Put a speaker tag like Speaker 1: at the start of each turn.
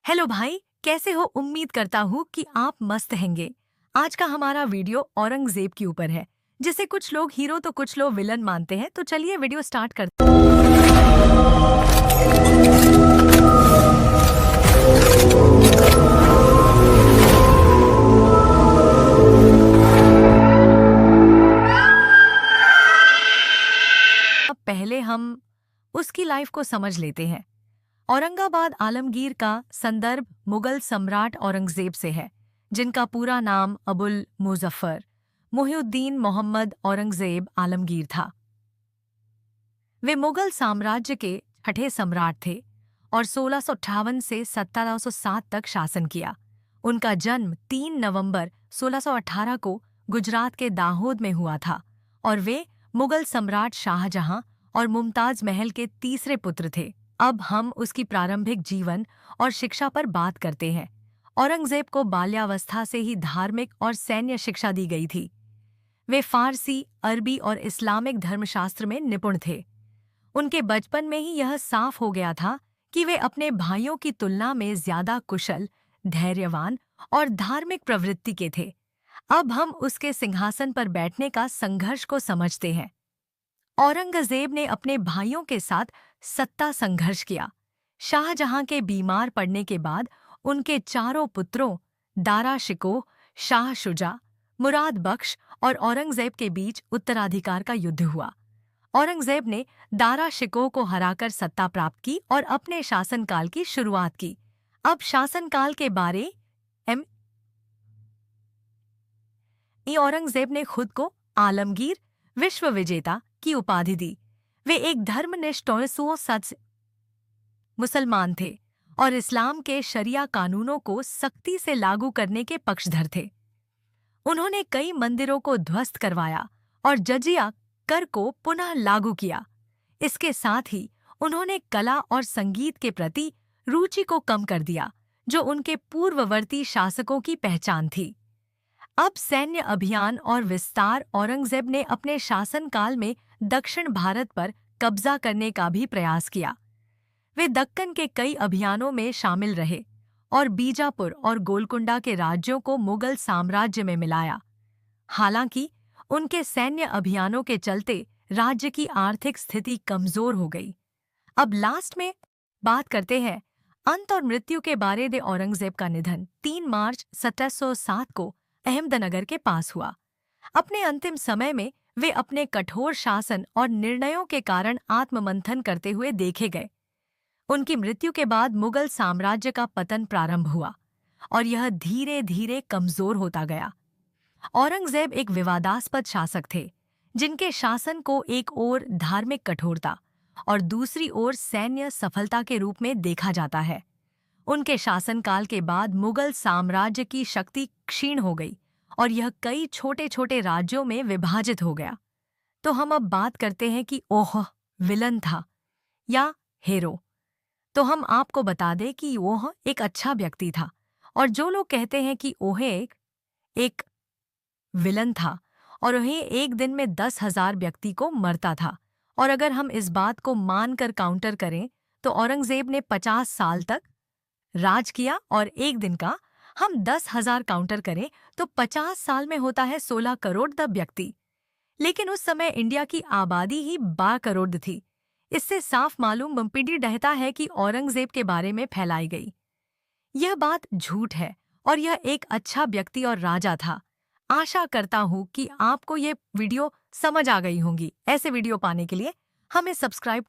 Speaker 1: Hello भाई, कैसे हो? उम्मीद करता हूँ कि आप मस्त हैंगे। आज का हमारा वीडियो औरंगजेब के ऊपर है, जिसे कुछ लोग हीरो तो कुछ लोग विलन मानते हैं। तो चलिए वीडियो स्टार्ट करते हैं। अब पहले हम उसकी लाइफ को समझ लेते हैं। औरंगाबाद आलमगीर का संदर्भ मुगल सम्राट औरंगजेब से है, जिनका पूरा नाम अबुल मुजफ्फर मुहिउद्दीन मोहम्मद औरंगजेब आलमगीर था। वे मुगल साम्राज्य के छठे सम्राट थे और 1658 से 1707 तक शासन किया। उनका जन्म 3 नवंबर 1618 को गुजरात के दाहोद में हुआ था और वे मुगल सम्राट शाहजहां और मुमताज महल के तीसरे पुत्र थे। अब हम उसकी प्रारंभिक जीवन और शिक्षा पर बात करते हैं। औरंगजेब को बाल्यावस्था से ही धार्मिक और सैन्य शिक्षा दी गई थी। वे फारसी, अरबी और इस्लामिक धर्मशास्त्र में निपुण थे। उनके बचपन में ही यह साफ हो गया था कि वे अपने भाइयों की तुलना में ज्यादा कुशल, धैर्यवान और धार्मिक प्रवृत्ति के थे। अब हम उसके सिंहासन पर बैठने का संघर्ष को समझते हैं। औरंगजेब ने अपने भाइयों के साथ सत्ता संघर्ष किया। शाहजहां के बीमार पड़ने के बाद उनके चारों पुत्रों दारा शिकोह, शाह शुजा, मुराद बख्श और औरंगजेब के बीच उत्तराधिकार का युद्ध हुआ। औरंगजेब ने दारा शिकोह को हराकर सत्ता प्राप्त की और अपने शासनकाल की शुरुआत की। अब शासनकाल के बारे में औरंगजेब ने खुद को आलमगीर, विश्व विजेता की उपाधि दी। वे एक धर्मनिष्ठ और सुसंस्कृत मुसलमान थे और इस्लाम के शरिया कानूनों को सख्ती से लागू करने के पक्षधर थे। उन्होंने कई मंदिरों को ध्वस्त करवाया और जजिया कर को पुनः लागू किया। इसके साथ ही उन्होंने कला और संगीत के प्रति रुचि को कम कर दिया, जो उनके पूर्ववर्ती शासकों की पहचान थी। अब सैन्य अभियान और विस्तार। औरंगजेब ने अपने शासनकाल में दक्षिण भारत पर कब्जा करने का भी प्रयास किया। वे दक्कन के कई अभियानों में शामिल रहे और बीजापुर और गोलकुंडा के राज्यों को मुगल साम्राज्य में मिलाया। हालांकि उनके सैन्य अभियानों के चलते राज्य की आर्थिक स्थिति कमजोर हो गई। अब लास्ट में बात करते हैं अंत और मृत्यु के बारे में। औरंगजेब का निधन 3 मार्च 1707 को अहमदनगर के पास हुआ। अपने अंतिम समय में वे अपने कठोर शासन और निर्णयों के कारण आत्ममंथन करते हुए देखे गए। उनकी मृत्यु के बाद मुगल साम्राज्य का पतन प्रारंभ हुआ और यह धीरे धीरे कमजोर होता गया। औरंगजेब एक विवादास्पद शासक थे, जिनके शासन को एक ओर धार्मिक कठोरता और दूसरी ओर सैन्य सफलता के रूप में देखा जाता है। उनके शासनकाल के बाद मुगल साम्राज्य की शक्ति क्षीण हो गई और यह कई छोटे छोटे राज्यों में विभाजित हो गया। तो हम अब बात करते हैं कि ओह विलन था या हीरो। तो हम आपको बता दें कि वह एक अच्छा व्यक्ति था और जो लोग कहते हैं कि वह एक विलन था और वह एक दिन में 10,000 व्यक्ति को मरता था, और अगर हम इस बात को मानकर काउंटर करें तो औरंगजेब ने 50 साल तक राज किया और एक दिन का हम 10,000 काउंटर करें तो 50 साल में होता है 16 करोड़ द व्यक्ति। लेकिन उस समय इंडिया की आबादी ही 12 करोड़ थी। इससे साफ मालूम पीढ़ी रहता है कि औरंगजेब के बारे में फैलाई गई यह बात झूठ है और यह एक अच्छा व्यक्ति और राजा था। आशा करता हूँ कि आपको ये वीडियो समझ आ गई होंगी। ऐसे वीडियो पाने के लिए हमें सब्सक्राइब